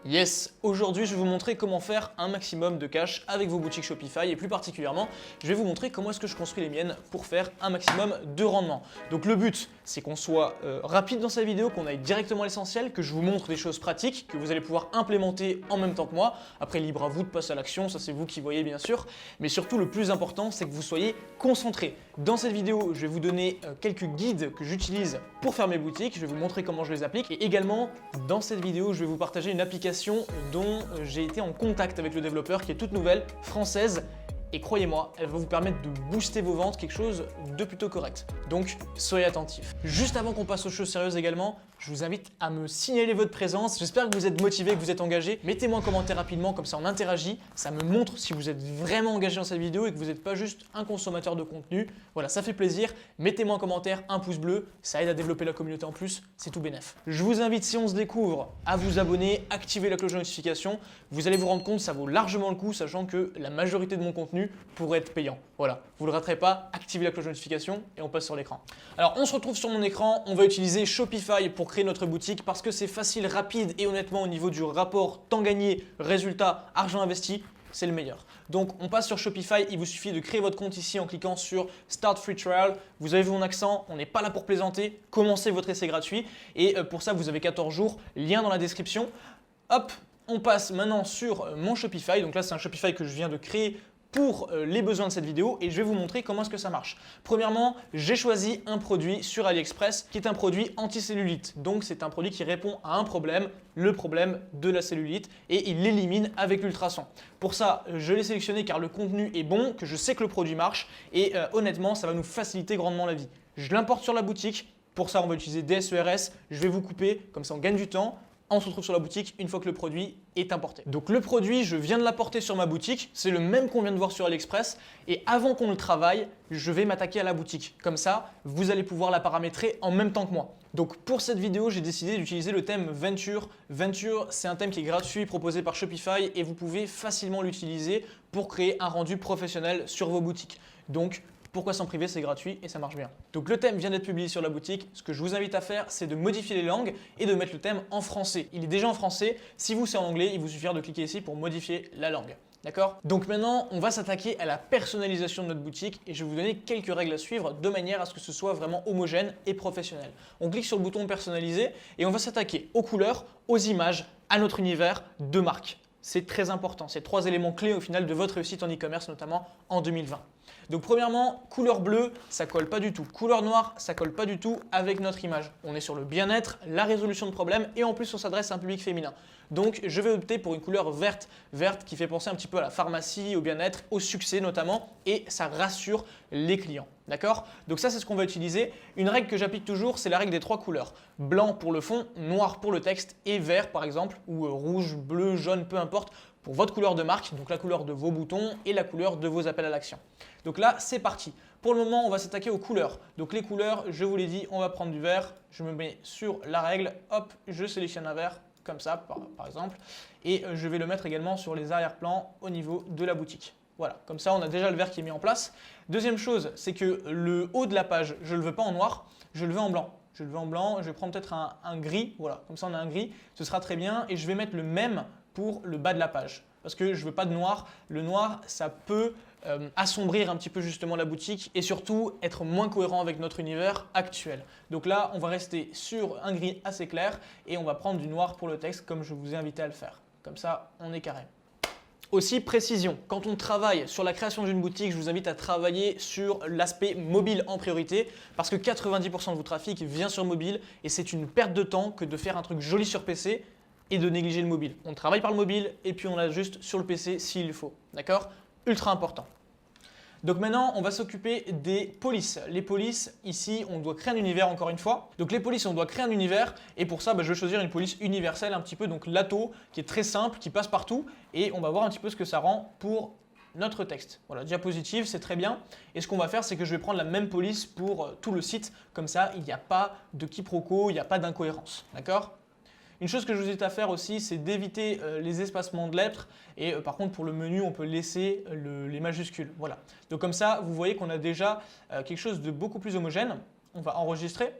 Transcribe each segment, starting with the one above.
Yes, aujourd'hui je vais vous montrer comment faire un maximum de cash avec vos boutiques Shopify et plus particulièrement, je vais vous montrer comment est-ce que je construis les miennes pour faire un maximum de rendement. Donc le but, c'est qu'on soit rapide dans cette vidéo, qu'on aille directement à l'essentiel, que je vous montre des choses pratiques que vous allez pouvoir implémenter en même temps que moi. Après, libre à vous de passer à l'action, ça c'est vous qui voyez bien sûr. Mais surtout, le plus important, c'est que vous soyez concentrés. Dans cette vidéo, je vais vous donner quelques guides que j'utilise pour faire mes boutiques, je vais vous montrer comment je les applique. Et également, dans cette vidéo, je vais vous partager une application dont j'ai été en contact avec le développeur qui est toute nouvelle, française. Et croyez-moi, elle va vous permettre de booster vos ventes, quelque chose de plutôt correct. Donc, soyez attentifs. Juste avant qu'on passe aux choses sérieuses également, je vous invite à me signaler votre présence. J'espère que vous êtes motivés, que vous êtes engagés. Mettez-moi un commentaire rapidement, comme ça on interagit. Ça me montre si vous êtes vraiment engagé dans cette vidéo et que vous n'êtes pas juste un consommateur de contenu. Voilà, ça fait plaisir. Mettez-moi un commentaire, un pouce bleu. Ça aide à développer la communauté en plus. C'est tout bénef. Je vous invite, si on se découvre, à vous abonner, activer la cloche de notification. Vous allez vous rendre compte, ça vaut largement le coup, sachant que la majorité de mon contenu pourrait être payant. Voilà, vous ne le raterez pas, activez la cloche de notification et on passe sur l'écran. Alors, on se retrouve sur mon écran. On va utiliser Shopify pour créer notre boutique parce que c'est facile, rapide et honnêtement au niveau du rapport temps gagné, résultat, argent investi, c'est le meilleur. Donc on passe sur Shopify, il vous suffit de créer votre compte ici en cliquant sur Start Free Trial. Vous avez vu mon accent, on n'est pas là pour plaisanter, commencez votre essai gratuit et pour ça vous avez 14 jours, lien dans la description. Hop, on passe maintenant sur mon Shopify, donc là c'est un Shopify que je viens de créer pour les besoins de cette vidéo et je vais vous montrer comment est-ce que ça marche. Premièrement, j'ai choisi un produit sur AliExpress qui est un produit anti-cellulite. Donc c'est un produit qui répond à un problème, le problème de la cellulite et il l'élimine avec l'ultrason. Pour ça, je l'ai sélectionné car le contenu est bon, que je sais que le produit marche et honnêtement, ça va nous faciliter grandement la vie. Je l'importe sur la boutique. Pour ça, on va utiliser DSERS. Je vais vous couper, comme ça on gagne du temps. On se retrouve sur la boutique une fois que le produit est importé. Donc le produit, je viens de l'apporter sur ma boutique, c'est le même qu'on vient de voir sur AliExpress et avant qu'on le travaille, je vais m'attaquer à la boutique. Comme ça, vous allez pouvoir la paramétrer en même temps que moi. Donc pour cette vidéo, j'ai décidé d'utiliser le thème Venture. Venture, c'est un thème qui est gratuit proposé par Shopify et vous pouvez facilement l'utiliser pour créer un rendu professionnel sur vos boutiques. Donc pourquoi s'en priver, c'est gratuit et ça marche bien. Donc le thème vient d'être publié sur la boutique. Ce que je vous invite à faire, c'est de modifier les langues et de mettre le thème en français. Il est déjà en français. Si vous c'est en anglais, il vous suffira de cliquer ici pour modifier la langue. D'accord? Donc maintenant, on va s'attaquer à la personnalisation de notre boutique et je vais vous donner quelques règles à suivre de manière à ce que ce soit vraiment homogène et professionnel. On clique sur le bouton personnaliser et on va s'attaquer aux couleurs, aux images, à notre univers de marque. C'est très important. C'est 3 éléments clés au final de votre réussite en e-commerce, notamment en 2020. Donc premièrement, couleur bleue, ça colle pas du tout. Couleur noire, ça colle pas du tout avec notre image. On est sur le bien-être, la résolution de problèmes et en plus on s'adresse à un public féminin. Donc je vais opter pour une couleur verte, verte qui fait penser un petit peu à la pharmacie, au bien-être, au succès notamment et ça rassure les clients. D'accord? Donc ça c'est ce qu'on va utiliser. Une règle que j'applique toujours, c'est la règle des 3 couleurs. Blanc pour le fond, noir pour le texte et vert par exemple, ou rouge, bleu, jaune, peu importe, pour votre couleur de marque, donc la couleur de vos boutons et la couleur de vos appels à l'action. Donc là, c'est parti. Pour le moment, on va s'attaquer aux couleurs. Donc les couleurs, je vous l'ai dit, on va prendre du vert. Je me mets sur la règle, hop, je sélectionne un vert, comme ça par exemple. Et je vais le mettre également sur les arrière-plans au niveau de la boutique. Voilà, comme ça, on a déjà le vert qui est mis en place. Deuxième chose, c'est que le haut de la page, je ne le veux pas en noir, je le veux en blanc. Je le veux en blanc, je vais prendre peut-être un gris, voilà, comme ça on a un gris, ce sera très bien. Et je vais mettre le même pour le bas de la page. Parce que je ne veux pas de noir. Le noir, ça peut assombrir un petit peu justement la boutique et surtout être moins cohérent avec notre univers actuel. Donc là, on va rester sur un gris assez clair et on va prendre du noir pour le texte comme je vous ai invité à le faire. Comme ça, on est carré. Aussi, précision. Quand on travaille sur la création d'une boutique, je vous invite à travailler sur l'aspect mobile en priorité parce que 90% de vos trafic vient sur mobile et c'est une perte de temps que de faire un truc joli sur PC et de négliger le mobile. On travaille par le mobile et puis on l'ajuste sur le PC s'il faut. D'accord? Ultra important. Donc maintenant, on va s'occuper des polices. Les polices, ici, on doit créer un univers encore une fois. Donc les polices, on doit créer un univers et pour ça, je vais choisir une police universelle un petit peu, donc Lato, qui est très simple, qui passe partout et on va voir un petit peu ce que ça rend pour notre texte. Voilà, diapositive, c'est très bien. Et ce qu'on va faire, c'est que je vais prendre la même police pour tout le site. Comme ça, il n'y a pas de quiproquo, il n'y a pas d'incohérence. D'accord ? Une chose que je vous invite à faire aussi, c'est d'éviter les espacements de lettres et par contre pour le menu, on peut laisser les majuscules. Voilà. Donc comme ça, vous voyez qu'on a déjà quelque chose de beaucoup plus homogène. On va enregistrer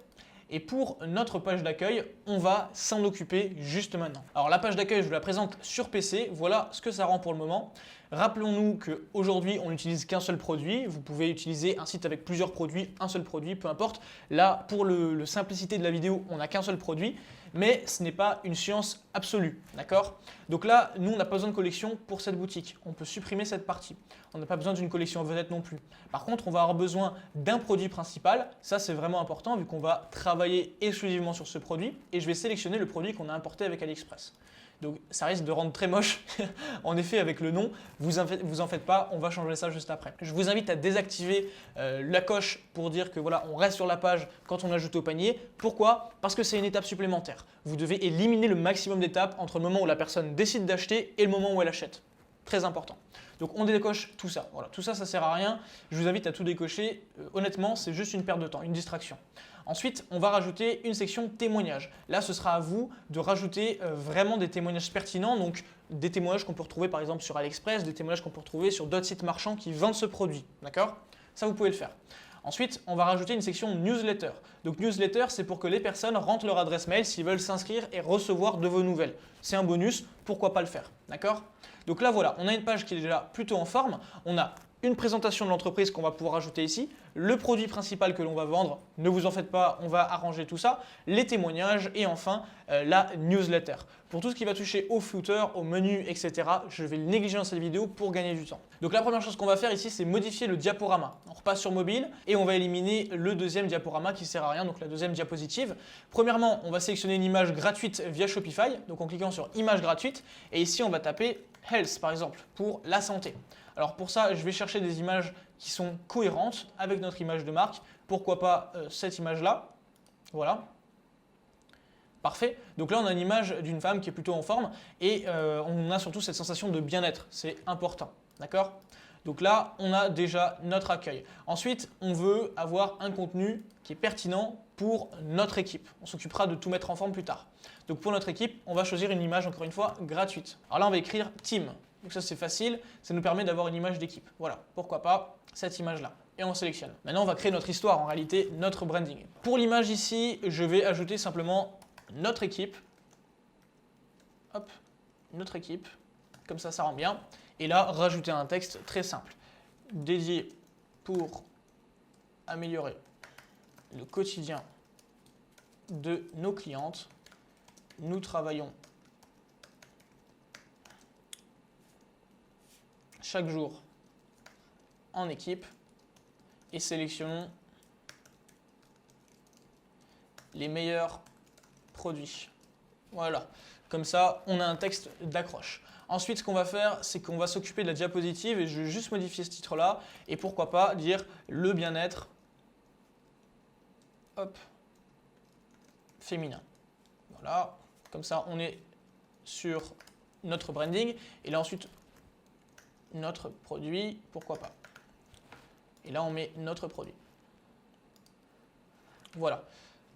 Et pour notre page d'accueil, on va s'en occuper juste maintenant. Alors la page d'accueil, je vous la présente sur PC. Voilà ce que ça rend pour le moment. Rappelons-nous qu'aujourd'hui, on n'utilise qu'un seul produit. Vous pouvez utiliser un site avec plusieurs produits, un seul produit, peu importe. Là, pour la simplicité de la vidéo, on n'a qu'un seul produit, mais ce n'est pas une science absolue, d'accord? Donc là, nous, on n'a pas besoin de collection pour cette boutique. On peut supprimer cette partie. On n'a pas besoin d'une collection vedette non plus. Par contre, on va avoir besoin d'un produit principal. Ça, c'est vraiment important vu qu'on va travailler exclusivement sur ce produit. Et je vais sélectionner le produit qu'on a importé avec AliExpress. Donc ça risque de rendre très moche, en effet avec le nom, vous en faites pas, on va changer ça juste après. Je vous invite à désactiver la coche pour dire que voilà, on reste sur la page quand on ajoute au panier. Pourquoi? Parce que c'est une étape supplémentaire. Vous devez éliminer le maximum d'étapes entre le moment où la personne décide d'acheter et le moment où elle achète. Très important. Donc on décoche tout ça. Voilà, tout ça, ça sert à rien. Je vous invite à tout décocher. Honnêtement, c'est juste une perte de temps, une distraction. Ensuite, on va rajouter une section témoignages. Là, ce sera à vous de rajouter vraiment des témoignages pertinents, donc des témoignages qu'on peut retrouver par exemple sur AliExpress, des témoignages qu'on peut retrouver sur d'autres sites marchands qui vendent ce produit. D'accord? Ça, vous pouvez le faire. Ensuite, on va rajouter une section newsletter. Donc newsletter, c'est pour que les personnes rentrent leur adresse mail s'ils veulent s'inscrire et recevoir de vos nouvelles. C'est un bonus, pourquoi pas le faire? D'accord? Donc là, voilà, on a une page qui est déjà plutôt en forme. On a une présentation de l'entreprise qu'on va pouvoir ajouter ici, le produit principal que l'on va vendre, ne vous en faites pas, on va arranger tout ça, les témoignages et enfin la newsletter. Pour tout ce qui va toucher au footer, au menu, etc., je vais le négliger dans cette vidéo pour gagner du temps. Donc la première chose qu'on va faire ici, c'est modifier le diaporama. On repasse sur mobile et on va éliminer le deuxième diaporama qui ne sert à rien, donc la deuxième diapositive. Premièrement, on va sélectionner une image gratuite via Shopify, donc en cliquant sur image gratuite, et ici on va taper Health par exemple, pour la santé. Alors pour ça, je vais chercher des images qui sont cohérentes avec notre image de marque. Pourquoi pas cette image-là? Voilà. Parfait. Donc là, on a une image d'une femme qui est plutôt en forme et on a surtout cette sensation de bien-être. C'est important. D'accord? Donc là, on a déjà notre accueil. Ensuite, on veut avoir un contenu qui est pertinent pour notre équipe. On s'occupera de tout mettre en forme plus tard. Donc pour notre équipe, on va choisir une image, encore une fois, gratuite. Alors là, on va écrire Team. Donc ça, c'est facile. Ça nous permet d'avoir une image d'équipe. Voilà, pourquoi pas cette image-là. Et on sélectionne. Maintenant, on va créer notre histoire, en réalité, notre branding. Pour l'image ici, je vais ajouter simplement notre équipe. Hop, notre équipe. Comme ça rend bien. Et là, rajouter un texte très simple. Dédié pour améliorer le quotidien de nos clientes. Nous travaillons chaque jour en équipe et sélectionnons les meilleurs produits. Voilà, comme ça, on a un texte d'accroche. Ensuite, ce qu'on va faire, c'est qu'on va s'occuper de la diapositive et je vais juste modifier ce titre-là et pourquoi pas dire le bien-être féminin. Voilà, comme ça, on est sur notre branding et là ensuite, notre produit, pourquoi pas. Et là, on met notre produit. Voilà.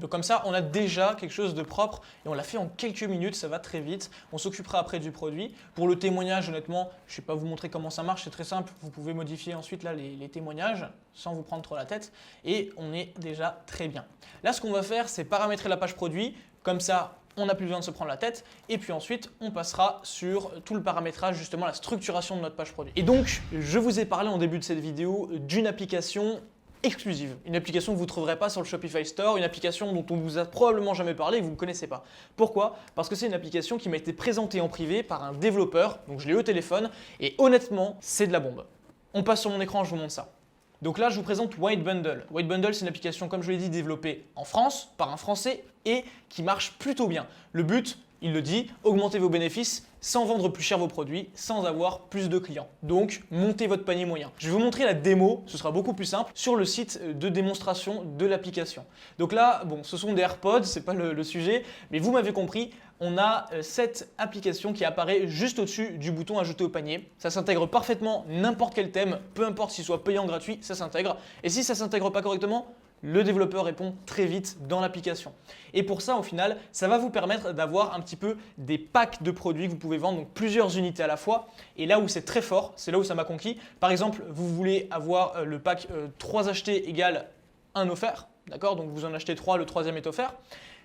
Donc comme ça, on a déjà quelque chose de propre et on l'a fait en quelques minutes, ça va très vite. On s'occupera après du produit. Pour le témoignage, honnêtement, je ne vais pas vous montrer comment ça marche, c'est très simple. Vous pouvez modifier ensuite là, les témoignages sans vous prendre trop la tête et on est déjà très bien. Là, ce qu'on va faire, c'est paramétrer la page produit. Comme ça, on n'a plus besoin de se prendre la tête. Et puis ensuite, on passera sur tout le paramétrage, justement la structuration de notre page produit. Et donc, je vous ai parlé en début de cette vidéo d'une application exclusive, une application que vous ne trouverez pas sur le Shopify Store, une application dont on vous a probablement jamais parlé et que vous ne connaissez pas. Pourquoi? Parce que c'est une application qui m'a été présentée en privé par un développeur, donc je l'ai eu au téléphone, et honnêtement, c'est de la bombe. On passe sur mon écran, je vous montre ça. Donc là, je vous présente White Bundle. White Bundle, c'est une application, comme je l'ai dit, développée en France, par un Français, et qui marche plutôt bien. Le but, il le dit, augmentez vos bénéfices sans vendre plus cher vos produits, sans avoir plus de clients. Donc, montez votre panier moyen. Je vais vous montrer la démo, ce sera beaucoup plus simple, sur le site de démonstration de l'application. Donc là, bon, ce sont des AirPods, c'est pas le sujet, mais vous m'avez compris, on a cette application qui apparaît juste au-dessus du bouton ajouter au panier. Ça s'intègre parfaitement n'importe quel thème, peu importe s'il soit payant ou gratuit, ça s'intègre. Et si ça ne s'intègre pas correctement, le développeur répond très vite dans l'application. Et pour ça, au final, ça va vous permettre d'avoir un petit peu des packs de produits que vous pouvez vendre, donc plusieurs unités à la fois. Et là où c'est très fort, c'est là où ça m'a conquis. Par exemple, vous voulez avoir le pack 3 achetés égale 1 offert. d'accord? Donc vous en achetez 3, le troisième est offert.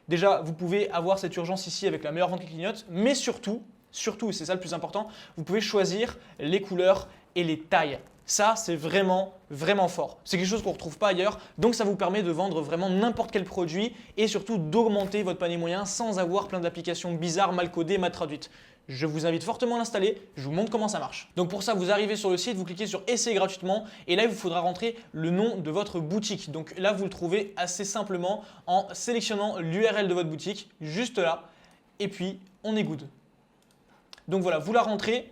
Déjà, vous pouvez avoir cette urgence ici avec la meilleure vente qui clignote, mais surtout, et c'est ça le plus important, vous pouvez choisir les couleurs et les tailles. Ça, c'est vraiment, vraiment fort. C'est quelque chose qu'on ne retrouve pas ailleurs, donc ça vous permet de vendre vraiment n'importe quel produit et surtout d'augmenter votre panier moyen sans avoir plein d'applications bizarres, mal codées, mal traduites. Je vous invite fortement à l'installer, je vous montre comment ça marche. Donc pour ça, vous arrivez sur le site, vous cliquez sur Essayer gratuitement et là, il vous faudra rentrer le nom de votre boutique. Donc là, vous le trouvez assez simplement en sélectionnant l'URL de votre boutique, juste là, et puis on est good. Donc voilà, vous la rentrez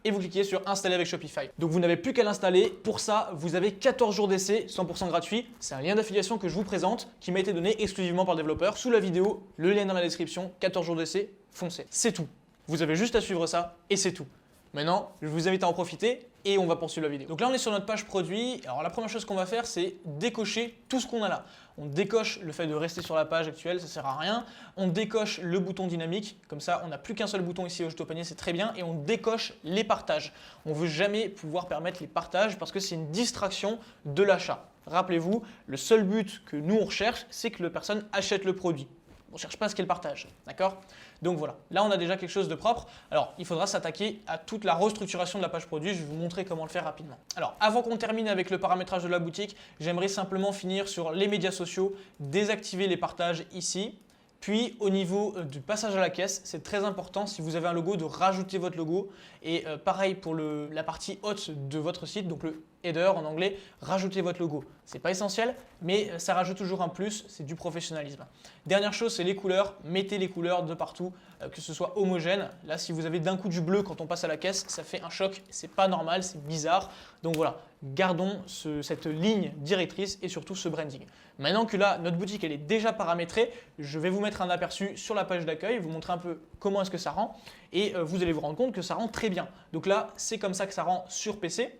et vous cliquez sur Installer avec Shopify. Donc vous n'avez plus qu'à l'installer. Pour ça, vous avez 14 jours d'essai, 100% gratuit. C'est un lien d'affiliation que je vous présente qui m'a été donné exclusivement par le développeur. Sous la vidéo, le lien dans la description, 14 jours d'essai, foncez. C'est tout. Vous avez juste à suivre ça et c'est tout. Maintenant, je vous invite à en profiter et on va poursuivre la vidéo. Donc là, on est sur notre page produit. Alors la première chose qu'on va faire, c'est décocher tout ce qu'on a là. On décoche le fait de rester sur la page actuelle, ça ne sert à rien. On décoche le bouton dynamique, comme ça, on n'a plus qu'un seul bouton ici au Ajouter au panier, c'est très bien. Et on décoche les partages. On ne veut jamais pouvoir permettre les partages parce que c'est une distraction de l'achat. Rappelez-vous, le seul but que nous on recherche, c'est que la personne achète le produit. On ne cherche pas ce qu'elle partage, d'accord? Donc voilà, là on a déjà quelque chose de propre. Alors il faudra s'attaquer à toute la restructuration de la page produit, je vais vous montrer comment le faire rapidement. Alors avant qu'on termine avec le paramétrage de la boutique, j'aimerais simplement finir sur les médias sociaux, désactiver les partages ici. Puis au niveau du passage à la caisse, c'est très important si vous avez un logo de rajouter votre logo. Et pareil pour la partie haute de votre site, donc le header en anglais, rajoutez votre logo. Ce n'est pas essentiel, mais ça rajoute toujours un plus, c'est du professionnalisme. Dernière chose, c'est les couleurs. Mettez les couleurs de partout, que ce soit homogène. Là, si vous avez d'un coup du bleu quand on passe à la caisse, ça fait un choc, c'est pas normal, c'est bizarre. Donc voilà, gardons cette ligne directrice et surtout ce branding. Maintenant que là, notre boutique elle est déjà paramétrée, je vais vous mettre un aperçu sur la page d'accueil, vous montrer un peu comment est-ce que ça rend et vous allez vous rendre compte que ça rend très bien. Donc là, c'est comme ça que ça rend sur PC.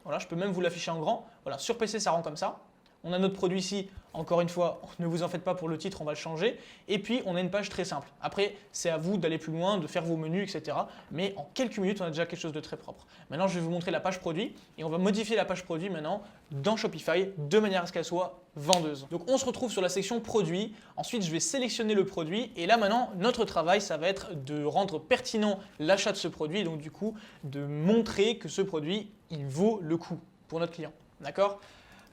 Voilà, je peux même vous l'afficher en grand. Voilà, sur PC, ça rend comme ça. On a notre produit ici, encore une fois, ne vous en faites pas pour le titre, on va le changer. Et puis, on a une page très simple. Après, c'est à vous d'aller plus loin, de faire vos menus, etc. Mais en quelques minutes, on a déjà quelque chose de très propre. Maintenant, je vais vous montrer la page produit et on va modifier la page produit maintenant dans Shopify de manière à ce qu'elle soit vendeuse. Donc, on se retrouve sur la section produit. Ensuite, je vais sélectionner le produit et là, maintenant, notre travail, ça va être de rendre pertinent l'achat de ce produit et donc, du coup, de montrer que ce produit, il vaut le coup pour notre client. D'accord ?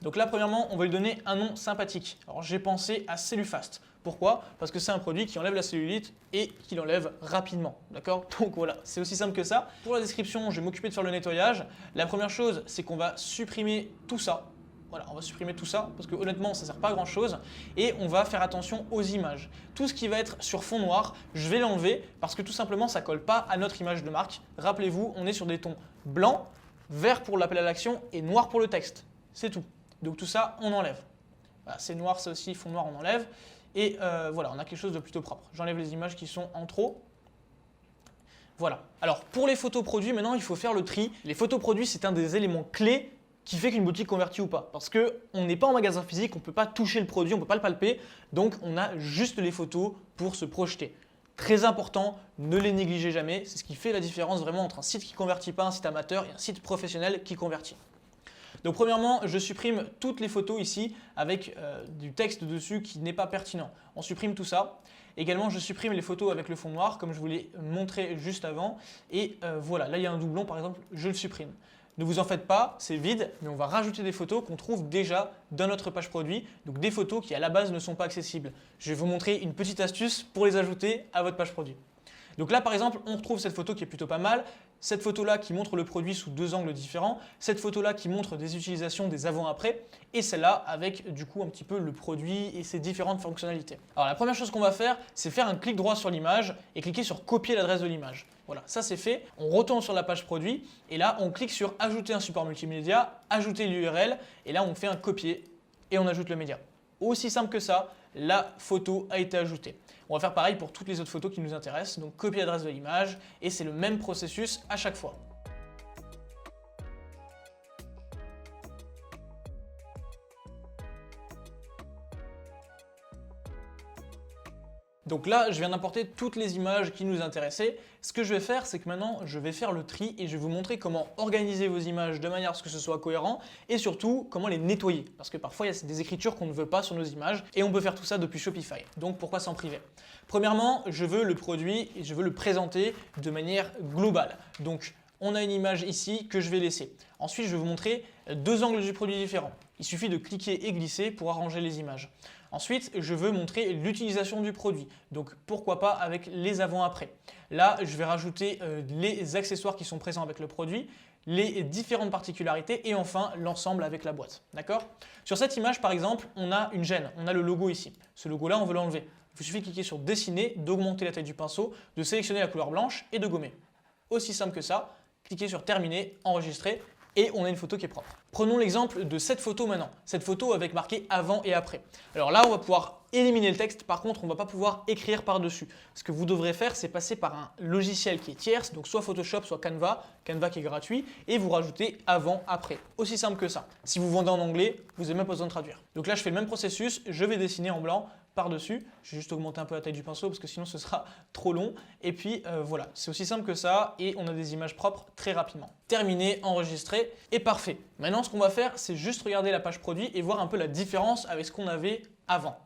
Donc là, premièrement, on va lui donner un nom sympathique. Alors j'ai pensé à Cellufast. Pourquoi? Parce que c'est un produit qui enlève la cellulite et qui l'enlève rapidement. D'accord? Donc voilà, c'est aussi simple que ça. Pour la description, je vais m'occuper de faire le nettoyage. La première chose, c'est qu'on va supprimer tout ça. Voilà, on va supprimer tout ça parce que honnêtement, ça ne sert pas à grand chose. Et on va faire attention aux images. Tout ce qui va être sur fond noir, je vais l'enlever parce que tout simplement, ça ne colle pas à notre image de marque. Rappelez-vous, on est sur des tons blancs, vert pour l'appel à l'action et noir pour le texte. C'est tout. Donc tout ça, on enlève. Voilà, c'est noir, ça aussi, fond noir, on enlève. Et voilà, on a quelque chose de plutôt propre. J'enlève les images qui sont en trop. Voilà. Alors pour les photos produits, maintenant, il faut faire le tri. Les photos produits, c'est un des éléments clés qui fait qu'une boutique convertit ou pas. Parce qu'on n'est pas en magasin physique, on ne peut pas toucher le produit, on ne peut pas le palper. Donc on a juste les photos pour se projeter. Très important, ne les négligez jamais. C'est ce qui fait la différence vraiment entre un site qui ne convertit pas, un site amateur, et un site professionnel qui convertit. Donc premièrement, je supprime toutes les photos ici avec du texte dessus qui n'est pas pertinent. On supprime tout ça. Également, je supprime les photos avec le fond noir comme je vous l'ai montré juste avant. Et voilà, là il y a un doublon par exemple, je le supprime. Ne vous en faites pas, c'est vide, mais on va rajouter des photos qu'on trouve déjà dans notre page produit, donc des photos qui à la base ne sont pas accessibles. Je vais vous montrer une petite astuce pour les ajouter à votre page produit. Donc là par exemple, on retrouve cette photo qui est plutôt pas mal, cette photo-là qui montre le produit sous deux angles différents, cette photo-là qui montre des utilisations des avant-après, et celle-là avec du coup un petit peu le produit et ses différentes fonctionnalités. Alors la première chose qu'on va faire, c'est faire un clic droit sur l'image et cliquer sur copier l'adresse de l'image. Voilà, ça c'est fait. On retourne sur la page produit et là on clique sur ajouter un support multimédia, ajouter l'URL et là on fait un copier et on ajoute le média. Aussi simple que ça, la photo a été ajoutée. On va faire pareil pour toutes les autres photos qui nous intéressent, donc copier l'adresse de l'image et c'est le même processus à chaque fois. Donc là, je viens d'importer toutes les images qui nous intéressaient. Ce que je vais faire, c'est que maintenant, je vais faire le tri et je vais vous montrer comment organiser vos images de manière à ce que ce soit cohérent et surtout comment les nettoyer. Parce que parfois, il y a des écritures qu'on ne veut pas sur nos images et on peut faire tout ça depuis Shopify. Donc pourquoi s'en priver? Premièrement, je veux le produit et je veux le présenter de manière globale. Donc on a une image ici que je vais laisser. Ensuite, je vais vous montrer deux angles du produit différents. Il suffit de cliquer et glisser pour arranger les images. Ensuite, je veux montrer l'utilisation du produit. Donc, pourquoi pas avec les avant-après. Là, je vais rajouter les accessoires qui sont présents avec le produit, les différentes particularités et enfin l'ensemble avec la boîte. D'accord? Sur cette image, par exemple, on a une gêne, on a le logo ici. Ce logo-là, on veut l'enlever. Il vous suffit de cliquer sur Dessiner, d'augmenter la taille du pinceau, de sélectionner la couleur blanche et de gommer. Aussi simple que ça. Cliquez sur Terminer, Enregistrer et on a une photo qui est propre. Prenons l'exemple de cette photo maintenant, cette photo avec marqué avant et après. Alors là, on va pouvoir éliminer le texte, par contre, on ne va pas pouvoir écrire par-dessus. Ce que vous devrez faire, c'est passer par un logiciel qui est tierce, donc soit Photoshop, soit Canva, Canva qui est gratuit, et vous rajoutez avant, après. Aussi simple que ça. Si vous vendez en anglais, vous n'avez même pas besoin de traduire. Donc là, je fais le même processus, je vais dessiner en blanc par-dessus. Je vais juste augmenter un peu la taille du pinceau parce que sinon ce sera trop long. Et puis voilà, c'est aussi simple que ça et on a des images propres très rapidement. Terminé, enregistré et parfait. Maintenant, ce qu'on va faire, c'est juste regarder la page produit et voir un peu la différence avec ce qu'on avait avant.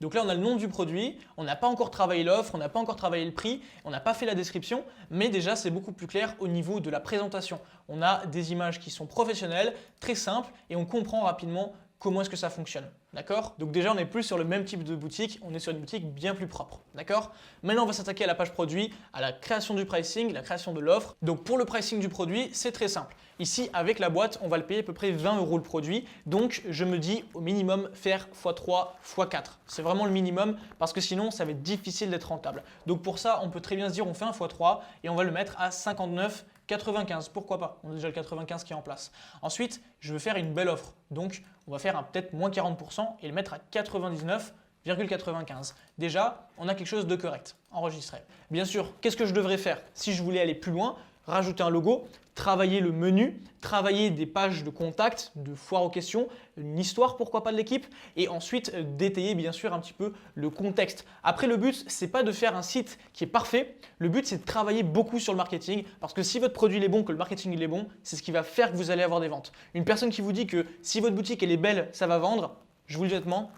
Donc là, on a le nom du produit, on n'a pas encore travaillé l'offre, on n'a pas encore travaillé le prix, on n'a pas fait la description, mais déjà, c'est beaucoup plus clair au niveau de la présentation. On a des images qui sont professionnelles, très simples et on comprend rapidement comment est-ce que ça fonctionne, d'accord? Donc déjà, on n'est plus sur le même type de boutique, on est sur une boutique bien plus propre, d'accord? Maintenant, on va s'attaquer à la page produit, à la création du pricing, la création de l'offre. Donc pour le pricing du produit, c'est très simple. Ici, avec la boîte, on va le payer à peu près 20 € le produit. Donc je me dis au minimum faire x3, x4. C'est vraiment le minimum parce que sinon, ça va être difficile d'être rentable. Donc pour ça, on peut très bien se dire on fait un x3 et on va le mettre à 59,95, pourquoi pas? On a déjà le 95 qui est en place. Ensuite, je veux faire une belle offre. Donc, on va faire peut-être moins 40% et le mettre à 99,95. Déjà, on a quelque chose de correct, enregistré. Bien sûr, qu'est-ce que je devrais faire si je voulais aller plus loin? Rajouter un logo, travailler le menu, travailler des pages de contact, de foire aux questions, une histoire pourquoi pas de l'équipe et ensuite détailler bien sûr un petit peu le contexte. Après le but, c'est pas de faire un site qui est parfait, le but c'est de travailler beaucoup sur le marketing parce que si votre produit il est bon, que le marketing il est bon, c'est ce qui va faire que vous allez avoir des ventes. Une personne qui vous dit que si votre boutique elle est belle, ça va vendre, je vous le dis honnêtement,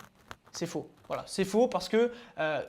c'est faux. Voilà, c'est faux parce que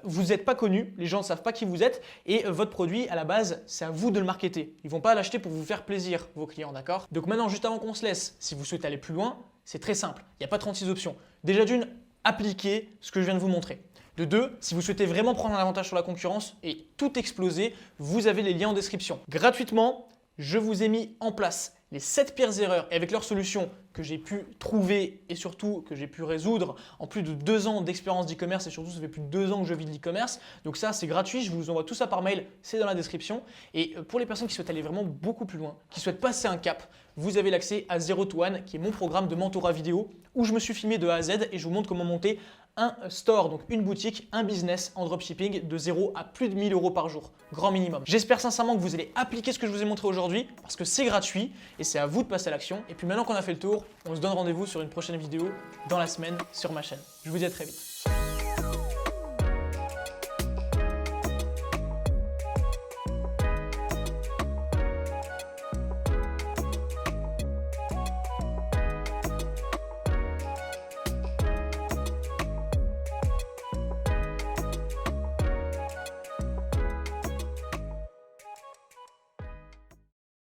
vous n'êtes pas connu, les gens ne savent pas qui vous êtes et votre produit à la base, c'est à vous de le marketer. Ils ne vont pas l'acheter pour vous faire plaisir, vos clients, d'accord? Donc maintenant, juste avant qu'on se laisse, si vous souhaitez aller plus loin, c'est très simple. Il n'y a pas 36 options. Déjà d'une, appliquez ce que je viens de vous montrer. De deux, si vous souhaitez vraiment prendre un avantage sur la concurrence et tout exploser, vous avez les liens en description. Gratuitement, je vous ai mis en place les 7 pires erreurs et avec leurs solutions que j'ai pu trouver et surtout que j'ai pu résoudre en plus de 2 ans d'expérience d'e-commerce et surtout ça fait plus de 2 ans que je vis de l'e-commerce. Donc ça c'est gratuit, je vous envoie tout ça par mail, c'est dans la description. Et pour les personnes qui souhaitent aller vraiment beaucoup plus loin, qui souhaitent passer un cap, vous avez l'accès à Zero to One qui est mon programme de mentorat vidéo où je me suis filmé de A à Z et je vous montre comment monter un store, donc une boutique, un business en dropshipping de 0 à plus de 1000 € par jour, grand minimum. J'espère sincèrement que vous allez appliquer ce que je vous ai montré aujourd'hui parce que c'est gratuit et c'est à vous de passer à l'action. Et puis maintenant qu'on a fait le tour, on se donne rendez-vous sur une prochaine vidéo dans la semaine sur ma chaîne. Je vous dis à très vite.